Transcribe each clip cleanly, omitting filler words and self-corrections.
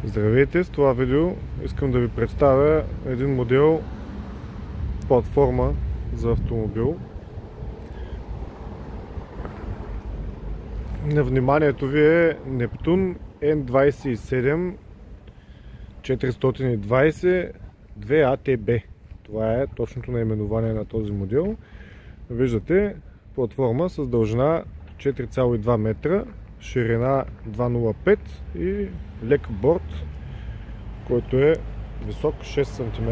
Здравейте! С това видео искам да ви представя един модел платформа за автомобил. На вниманието ви е Neptune N27 420 2ATB. Това е точното наименование на този модел. Виждате платформа с дължина 4,2 метра, ширина 2,05 и лек борд, който е висок 6 см.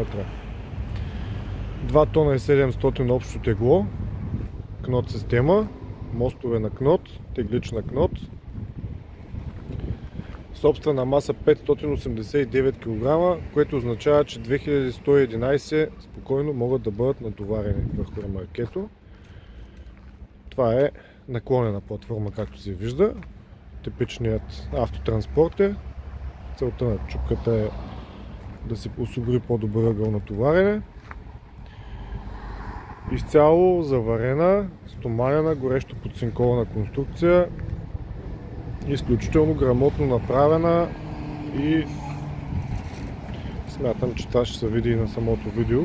2 тона и 700 общо тегло, кнот система, мостове на кнот, теглич на кнот, собствена маса 589 кг, което означава, че 2111 спокойно могат да бъдат натоварени върху ремаркето. Това е наклонена платформа, както се вижда. Типичният автотранспортер. Целта на чупката е да се осигури по-добър ъгъл на товарене. Изцяло заварена, стоманена, горещо подцинкована конструкция. Изключително грамотно направена и смятам, че това ще се види и на самото видео.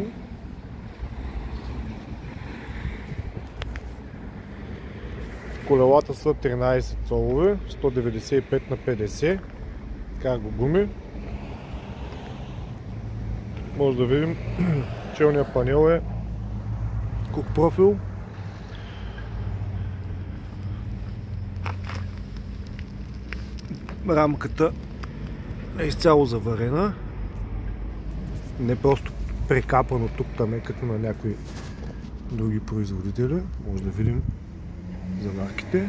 Колелата са 13 цолове, 195 на 50 карго гуми. Може да видим, челният панел е кук профил. Рамката е изцяло заварена, не просто прекапано тук-там е като на някои други производители. Може да видим заварките.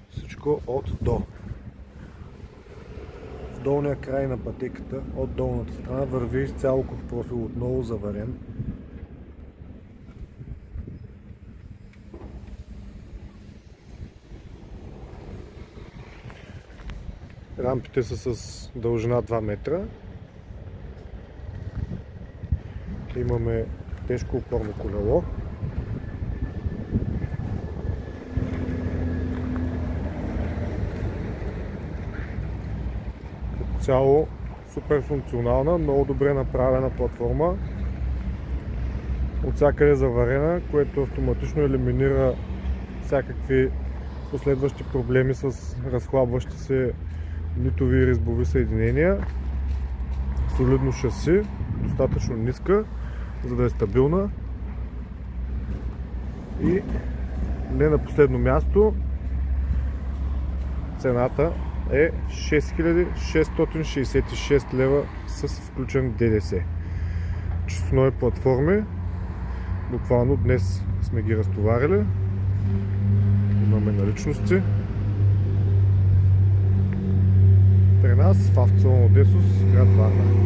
Всичко от до. В долния край на пътеката, от долната страна, върви изцяло кук профил, отново заварен. Рампите са с дължина 2 метра. Имаме тежко опорно колело. Като цяло супер функционална, много добре направена платформа. От всякъде заварена, което автоматично елиминира всякакви последващи проблеми с разхлабващи се нитови и резбови съединения. Солидно шаси, достатъчно ниска, за да е стабилна. И не на последно място, цената е 6666 лева с включен ДДС. Честнои платформи, буквално днес сме ги разтоварили. Имаме наличности при нас в автосалон Одесус, град Варна.